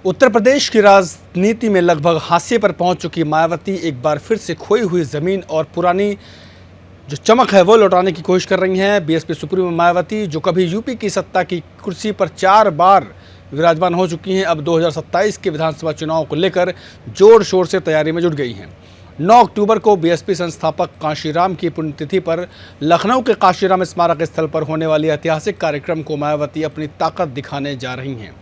उत्तर प्रदेश की राजनीति में लगभग हाशिए पर पहुंच चुकी मायावती एक बार फिर से खोई हुई जमीन और पुरानी जो चमक है वो लौटाने की कोशिश कर रही हैं। बीएसपी सुप्रीमो मायावती, जो कभी यूपी की सत्ता की कुर्सी पर 4 बार विराजमान हो चुकी हैं, अब 2027 के विधानसभा चुनाव को लेकर जोर शोर से तैयारी में जुट गई हैं। 9 अक्टूबर को बीएसपी संस्थापक कांशीराम की पुण्यतिथि पर लखनऊ के कांशीराम स्मारक स्थल पर होने वाली ऐतिहासिक कार्यक्रम को मायावती अपनी ताकत दिखाने जा रही हैं।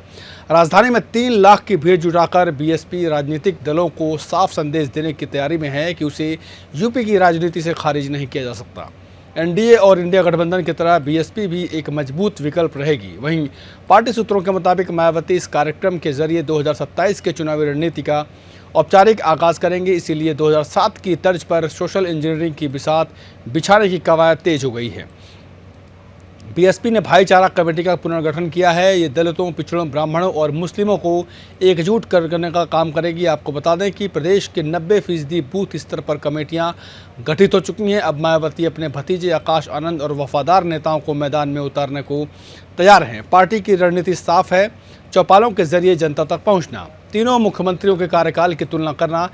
राजधानी में 3 लाख की भीड़ जुटाकर बीएसपी राजनीतिक दलों को साफ संदेश देने की तैयारी में है कि उसे यूपी की राजनीति से खारिज नहीं किया जा सकता। एनडीए और इंडिया गठबंधन की तरह बीएसपी भी एक मजबूत विकल्प रहेगी। वहीं पार्टी सूत्रों के मुताबिक मायावती इस कार्यक्रम के जरिए 2027 के चुनावी रणनीति का औपचारिक आगाज करेंगे। इसीलिए 2007 की तर्ज पर सोशल इंजीनियरिंग की बिसात बिछाने की कवायद तेज हो गई है। बीएसपी ने भाईचारा कमेटी का पुनर्गठन किया है। ये दलितों, पिछड़ों, ब्राह्मणों और मुस्लिमों को एकजुट करने का काम करेगी। आपको बता दें कि प्रदेश के 90% बूथ स्तर पर कमेटियां गठित हो चुकी हैं। अब मायावती अपने भतीजे आकाश आनंद और वफादार नेताओं को मैदान में उतारने को तैयार हैं। पार्टी की रणनीति साफ है, चौपालों के जरिए जनता तक पहुँचना, तीनों मुख्यमंत्रियों के कार्यकाल की तुलना करना,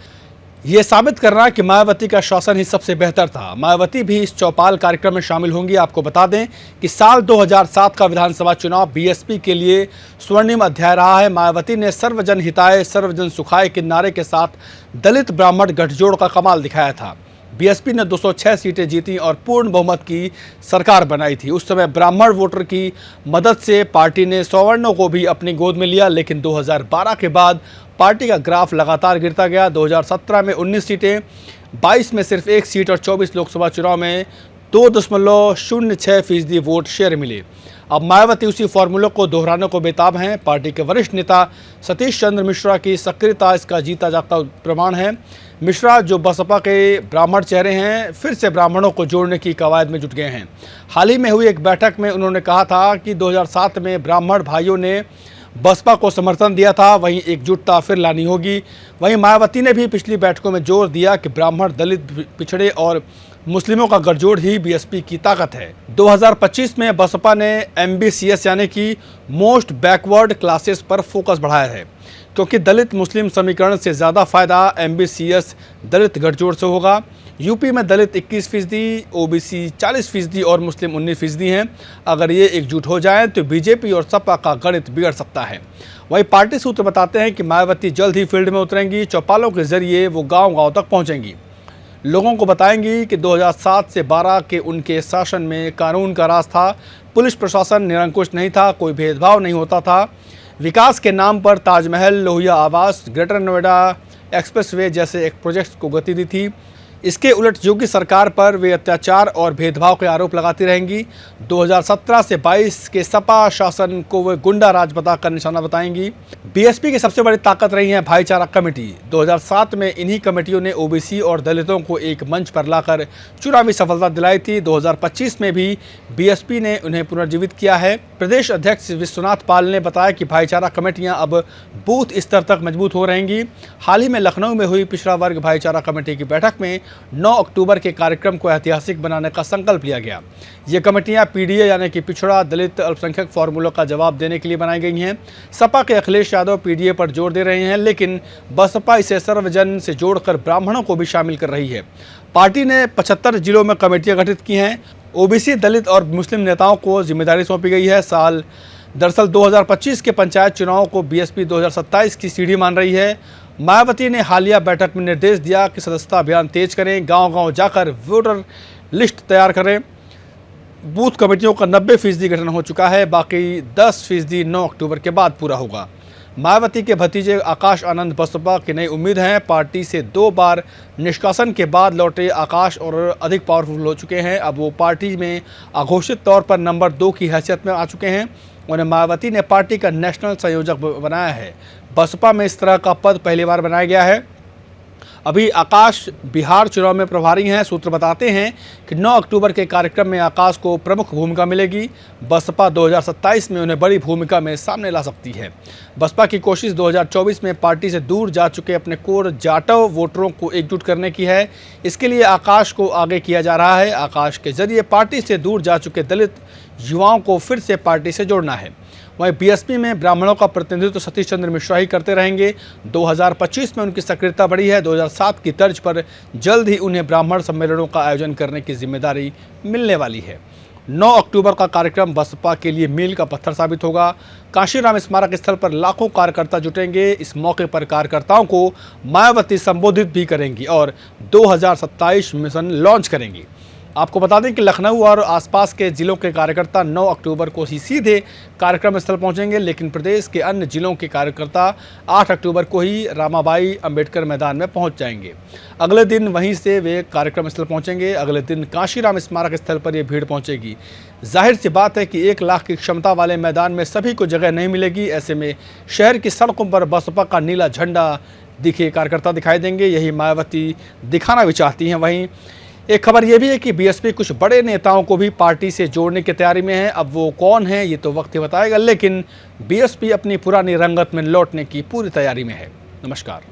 ये साबित करना कि मायावती का शासन ही सबसे बेहतर था। मायावती भी इस चौपाल कार्यक्रम में शामिल होंगी। आपको बता दें कि साल 2007 का विधानसभा चुनाव बीएसपी के लिए स्वर्णिम अध्याय रहा है। मायावती ने सर्वजन हिताय सर्वजन सुखाय के नारे के साथ दलित ब्राह्मण गठजोड़ का कमाल दिखाया था। बीएसपी ने 206 सीटें जीती और पूर्ण बहुमत की सरकार बनाई थी। उस समय ब्राह्मण वोटर की मदद से पार्टी ने सवर्णों को भी अपनी गोद में लिया, लेकिन 2012 के बाद पार्टी का ग्राफ लगातार गिरता गया। 2017 में 19 सीटें, 22 में सिर्फ 1 सीट और 24 लोकसभा चुनाव में 2.06% वोट शेयर मिले। अब मायावती उसी फॉर्मूले को दोहराने को बेताब हैं। पार्टी के वरिष्ठ नेता सतीश चंद्र मिश्रा की सक्रियता इसका जीता जागता प्रमाण है। मिश्रा, जो बसपा के ब्राह्मण चेहरे हैं, फिर से ब्राह्मणों को जोड़ने की कवायद में जुट गए हैं। हाल ही में हुई एक बैठक में उन्होंने कहा था कि 2007 में ब्राह्मण भाइयों ने बसपा को समर्थन दिया था, वहीं एकजुटता फिर लानी होगी। वहीं मायावती ने भी पिछली बैठकों में जोर दिया कि ब्राह्मण, दलित, पिछड़े और मुस्लिमों का गठजोड़ ही बीएसपी की ताकत है। 2025 में बसपा ने एमबीसीएस यानी कि मोस्ट बैकवर्ड क्लासेस पर फोकस बढ़ाया है, क्योंकि दलित मुस्लिम समीकरण से ज़्यादा फायदा एमबीसीएस दलित गठजोड़ से होगा। यूपी में दलित 21%, ओबीसी 40% और मुस्लिम 19% हैं। अगर ये एकजुट हो जाएं तो बीजेपी और सपा का गणित बिगड़ सकता है। वहीं पार्टी सूत्र बताते हैं कि मायावती जल्द ही फील्ड में उतरेंगी। चौपालों के जरिए वो गांव-गांव तक पहुंचेंगी, लोगों को बताएंगी कि 2007 से 12 के उनके शासन में कानून का राज था, पुलिस प्रशासन निरंकुश नहीं था, कोई भेदभाव नहीं होता था। विकास के नाम पर ताजमहल, लोहिया आवास, ग्रेटर नोएडा एक्सप्रेसवे जैसे एक प्रोजेक्ट को गति दी थी। इसके उलट योगी सरकार पर वे अत्याचार और भेदभाव के आरोप लगाती रहेंगी। 2017 से 22 के सपा शासन को वे गुंडा राज बताकर निशाना बताएंगी। बीएसपी की सबसे बड़ी ताकत रही है भाईचारा कमेटी। 2007 में इन्हीं कमेटियों ने ओबीसी और दलितों को एक मंच पर लाकर चुनावी सफलता दिलाई थी। 2025 में भी बीएसपी ने उन्हें पुनर्जीवित किया है। प्रदेश अध्यक्ष विश्वनाथ पाल ने बताया कि भाईचारा कमेटियां अब बूथ स्तर तक मजबूत हो रहेंगी। हाल ही में लखनऊ में हुई पिछड़ा वर्ग भाईचारा कमेटी की बैठक में 9 अक्टूबर के कार्यक्रम को ऐतिहासिक बनाने का संकल्प लिया गया। ये कमेटियां पीडीए यानी कि पिछड़ा, दलित, अल्पसंख्यक फॉर्मूलों का जवाब देने के लिए बनाई गई हैं। सपा के अखिलेश यादव पीडीए पर जोर दे रहे हैं, लेकिन बसपा इसे सर्वजन से जोड़कर ब्राह्मणों को भी शामिल कर रही है। पार्टी ने 75 जिलों में कमेटियां गठित की हैं। ओबीसी, दलित और मुस्लिम नेताओं को जिम्मेदारी सौंपी गई है। दरअसल 2025 के पंचायत चुनाव को बीएसपी 2027 की सीढ़ी मान रही है। मायावती ने हालिया बैठक में निर्देश दिया कि सदस्यता अभियान तेज करें, गांव-गांव जाकर वोटर लिस्ट तैयार करें। बूथ कमेटियों का 90% गठन हो चुका है, बाकी 10% 9 अक्टूबर के बाद पूरा होगा। मायावती के भतीजे आकाश आनंद बसपा की नई उम्मीद हैं। पार्टी से 2 बार निष्कासन के बाद लौटे आकाश और अधिक पावरफुल हो चुके हैं। अब वो पार्टी में अघोषित तौर पर नंबर 2 की हैसियत में आ चुके हैं। उन्हें मायावती ने पार्टी का नेशनल संयोजक बनाया है। बसपा में इस तरह का पद पहली बार बनाया गया है। अभी आकाश बिहार चुनाव में प्रभारी हैं। सूत्र बताते हैं कि 9 अक्टूबर के कार्यक्रम में आकाश को प्रमुख भूमिका मिलेगी। बसपा 2027 में उन्हें बड़ी भूमिका में सामने ला सकती है। बसपा की कोशिश 2024 में पार्टी से दूर जा चुके अपने कोर जाटव वोटरों को एकजुट करने की है। इसके लिए आकाश को आगे किया जा रहा है। आकाश के जरिए पार्टी से दूर जा चुके दलित युवाओं को फिर से पार्टी से जोड़ना है। वहीं बीएसपी में ब्राह्मणों का प्रतिनिधित्व सतीश चंद्र मिश्रा ही करते रहेंगे। 2025 में उनकी सक्रियता बढ़ी है। 2007 की तर्ज पर जल्द ही उन्हें ब्राह्मण सम्मेलनों का आयोजन करने की जिम्मेदारी मिलने वाली है। 9 अक्टूबर का कार्यक्रम बसपा के लिए मील का पत्थर साबित होगा। कांशीराम स्मारक स्थल पर लाखों कार्यकर्ता जुटेंगे। इस मौके पर कार्यकर्ताओं को मायावती संबोधित भी करेंगी और 2027 मिशन लॉन्च करेंगी। आपको बता दें कि लखनऊ और आसपास के जिलों के कार्यकर्ता 9 अक्टूबर को ही सीधे कार्यक्रम स्थल पहुंचेंगे, लेकिन प्रदेश के अन्य जिलों के कार्यकर्ता 8 अक्टूबर को ही रामाबाई अंबेडकर मैदान में पहुंच जाएंगे। अगले दिन वहीं से वे कार्यक्रम स्थल पहुंचेंगे। अगले दिन कांशीराम स्मारक स्थल पर यह भीड़ पहुंचेगी। जाहिर सी बात है कि 1 लाख की क्षमता वाले मैदान में सभी को जगह नहीं मिलेगी। ऐसे में शहर की सड़कों पर बसपा का नीला झंडा कार्यकर्ता दिखाई देंगे। यही मायावती दिखाना भी चाहती हैं। वहीं एक खबर यह भी है कि बीएसपी कुछ बड़े नेताओं को भी पार्टी से जोड़ने की तैयारी में है। अब वो कौन है ये तो वक्त ही बताएगा, लेकिन बीएसपी अपनी पुरानी रंगत में लौटने की पूरी तैयारी में है। नमस्कार।